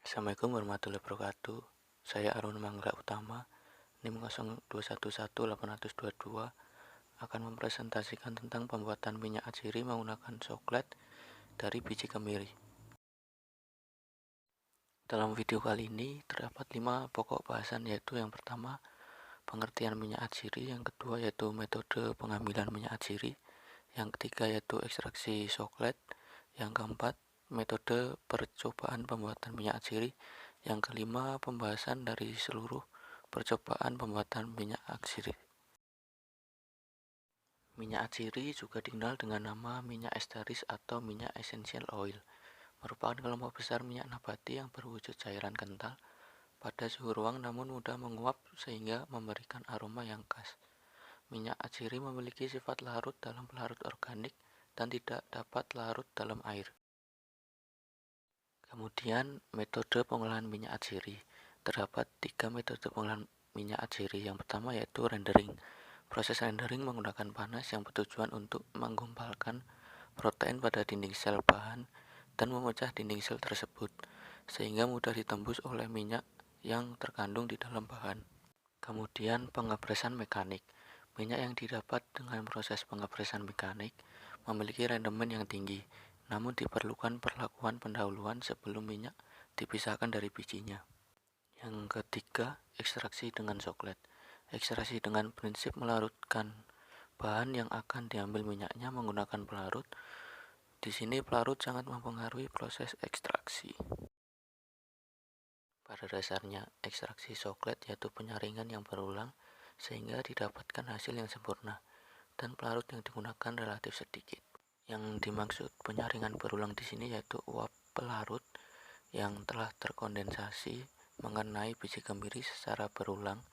Assalamualaikum warahmatullahi wabarakatuh. Saya Arun Mangga Utama, NIM 021822 akan mempresentasikan tentang pembuatan minyak atsiri menggunakan coklat dari biji kemiri. Dalam video kali ini terdapat 5 pokok bahasan, yaitu yang pertama pengertian minyak atsiri, yang kedua yaitu metode pengambilan minyak atsiri, yang ketiga yaitu ekstraksi coklat, yang keempat metode percobaan pembuatan minyak atsiri, yang kelima pembahasan dari seluruh percobaan pembuatan minyak atsiri. Minyak atsiri juga dikenal dengan nama minyak esteris atau minyak essential oil, merupakan kelompok besar minyak nabati yang berwujud cairan kental pada suhu ruang namun mudah menguap sehingga memberikan aroma yang khas. Minyak atsiri memiliki sifat larut dalam pelarut organik dan tidak dapat larut dalam air. Kemudian metode pengolahan minyak atsiri. Terdapat 3 metode pengolahan minyak atsiri. Yang pertama yaitu rendering. Proses rendering menggunakan panas yang bertujuan untuk menggumpalkan protein pada dinding sel bahan dan memecah dinding sel tersebut, sehingga mudah ditembus oleh minyak yang terkandung di dalam bahan. Kemudian pengepresan mekanik. Minyak yang didapat dengan proses pengepresan mekanik memiliki rendemen yang tinggi, namun diperlukan perlakuan pendahuluan sebelum minyak dipisahkan dari bijinya. Yang ketiga, ekstraksi dengan coklat. Ekstraksi dengan prinsip melarutkan bahan yang akan diambil minyaknya menggunakan pelarut. Di sini pelarut sangat mempengaruhi proses ekstraksi. Pada dasarnya, ekstraksi coklat yaitu penyaringan yang berulang sehingga didapatkan hasil yang sempurna, dan pelarut yang digunakan relatif sedikit. Yang dimaksud penyaringan berulang di sini yaitu uap pelarut yang telah terkondensasi mengenai biji kemiri secara berulang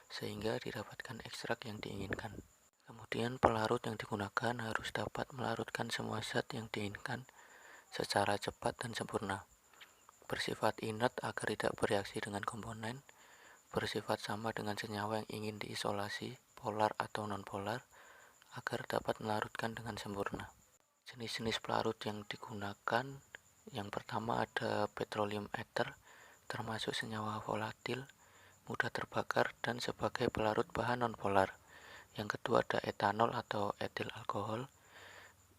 sehingga didapatkan ekstrak yang diinginkan. Kemudian pelarut yang digunakan harus dapat melarutkan semua zat yang diinginkan secara cepat dan sempurna. Bersifat inert agar tidak bereaksi dengan komponen, bersifat sama dengan senyawa yang ingin diisolasi, polar atau non-polar, agar dapat melarutkan dengan sempurna. Jenis-jenis pelarut yang digunakan, yang pertama ada petroleum ether, termasuk senyawa volatil, mudah terbakar dan sebagai pelarut bahan non-polar. Yang kedua ada etanol atau etil alkohol.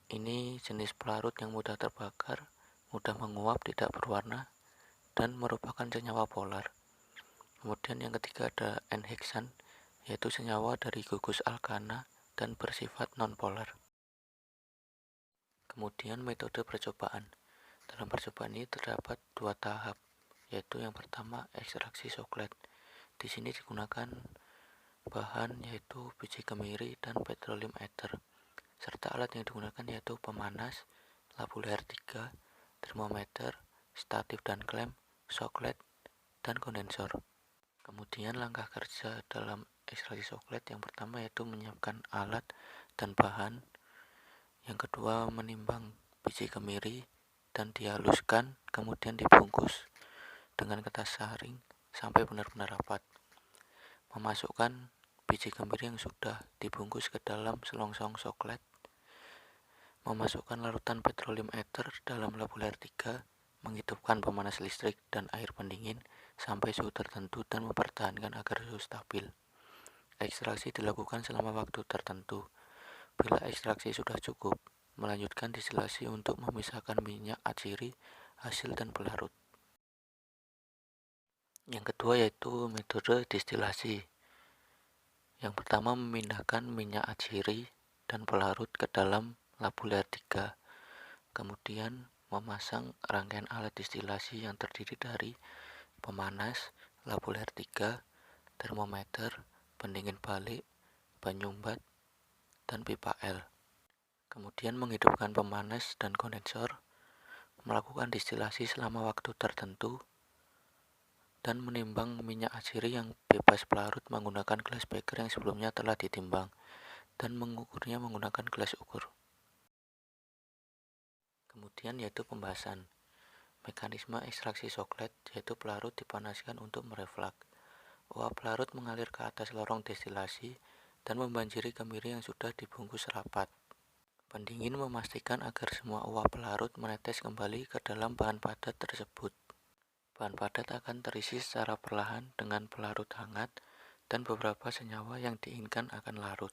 Ini jenis pelarut yang mudah terbakar, mudah menguap, tidak berwarna, dan merupakan senyawa polar. Kemudian yang ketiga ada N-hexan, yaitu senyawa dari gugus alkana dan bersifat non-polar. Kemudian metode percobaan. Dalam percobaan ini terdapat 2 tahap, yaitu yang pertama ekstraksi coklat. Di sini digunakan bahan yaitu biji kemiri dan petroleum ether, serta alat yang digunakan yaitu pemanas, lampu leher 3, termometer, statif dan klem, coklat, dan kondensor. Kemudian langkah kerja dalam ekstraksi coklat yang pertama yaitu menyiapkan alat dan bahan, yang kedua menimbang biji kemiri dan dihaluskan, kemudian dibungkus dengan kertas saring sampai benar-benar rapat. Memasukkan biji kemiri yang sudah dibungkus ke dalam selongsong coklat, memasukkan larutan petroleum ether dalam lampu leher 3, menghidupkan pemanas listrik dan air pendingin sampai suhu tertentu dan mempertahankan agar suhu stabil. Ekstraksi dilakukan selama waktu tertentu. Bila ekstraksi sudah cukup, melanjutkan distilasi untuk memisahkan minyak atsiri, hasil dan pelarut. Yang kedua yaitu metode distilasi. Yang pertama memindahkan minyak atsiri dan pelarut ke dalam lampu leher 3. Kemudian memasang rangkaian alat distilasi yang terdiri dari pemanas, lampu leher 3, termometer, pendingin balik, penyumbat, dan pipa L. Kemudian menghidupkan pemanas dan kondensor, melakukan distilasi selama waktu tertentu, dan menimbang minyak atsiri yang bebas pelarut menggunakan gelas beker yang sebelumnya telah ditimbang, dan mengukurnya menggunakan gelas ukur. Kemudian yaitu pembahasan. Mekanisme ekstraksi coklat yaitu pelarut dipanaskan untuk mereflek. Uap pelarut mengalir ke atas lorong destilasi dan membanjiri kemiri yang sudah dibungkus rapat. Pendingin memastikan agar semua uap pelarut menetes kembali ke dalam bahan padat tersebut. Bahan padat akan terisi secara perlahan dengan pelarut hangat dan beberapa senyawa yang diinginkan akan larut.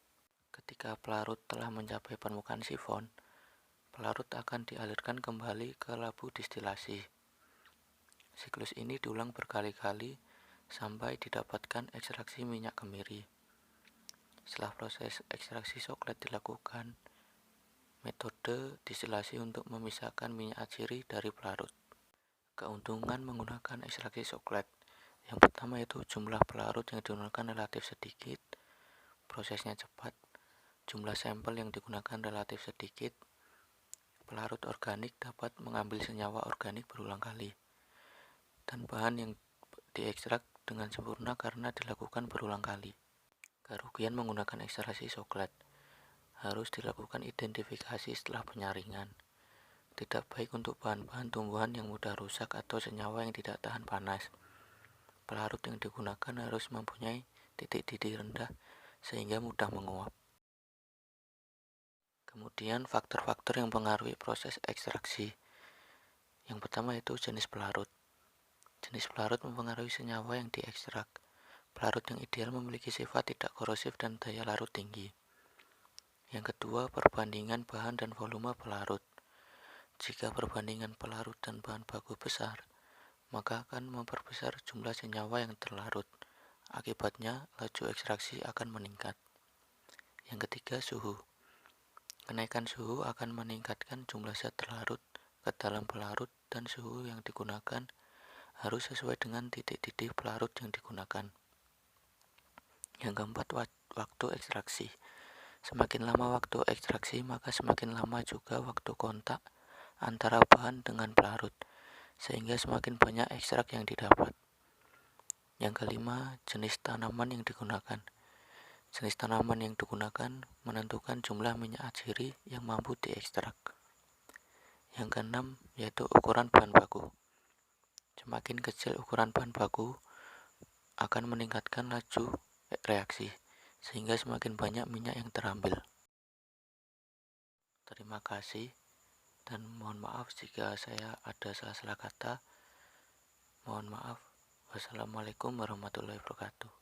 Ketika pelarut telah mencapai permukaan sifon, pelarut akan dialirkan kembali ke labu distilasi. Siklus ini diulang berkali-kali sampai didapatkan ekstraksi minyak kemiri. Setelah proses ekstraksi coklat dilakukan, metode distilasi untuk memisahkan minyak atsiri dari pelarut. Keuntungan menggunakan ekstraksi coklat. Yang pertama yaitu jumlah pelarut yang digunakan relatif sedikit, prosesnya cepat, jumlah sampel yang digunakan relatif sedikit, pelarut organik dapat mengambil senyawa organik berulang kali, dan bahan yang diekstrak dengan sempurna karena dilakukan berulang kali. Kerugian menggunakan ekstraksi coklat. Harus dilakukan identifikasi setelah penyaringan. Tidak baik untuk bahan-bahan tumbuhan yang mudah rusak atau senyawa yang tidak tahan panas. Pelarut yang digunakan harus mempunyai titik didih rendah sehingga mudah menguap. Kemudian faktor-faktor yang mempengaruhi proses ekstraksi. Yang pertama itu jenis pelarut. Jenis pelarut mempengaruhi senyawa yang diekstrak. Pelarut yang ideal memiliki sifat tidak korosif dan daya larut tinggi. Yang kedua, perbandingan bahan dan volume pelarut. Jika perbandingan pelarut dan bahan baku besar, maka akan memperbesar jumlah senyawa yang terlarut. Akibatnya, laju ekstraksi akan meningkat. Yang ketiga, suhu. Kenaikan suhu akan meningkatkan jumlah zat terlarut ke dalam pelarut dan suhu yang digunakan harus sesuai dengan titik didih pelarut yang digunakan. Yang keempat, waktu ekstraksi. Semakin lama waktu ekstraksi, maka semakin lama juga waktu kontak antara bahan dengan pelarut, sehingga semakin banyak ekstrak yang didapat. Yang kelima, jenis tanaman yang digunakan. Jenis tanaman yang digunakan menentukan jumlah minyak atsiri yang mampu diekstrak. Yang keenam, yaitu ukuran bahan baku. Semakin kecil ukuran bahan baku, akan meningkatkan laju reaksi, sehingga semakin banyak minyak yang terambil. Terima kasih, dan mohon maaf jika saya ada salah-salah kata. Mohon maaf. Wassalamualaikum warahmatullahi wabarakatuh.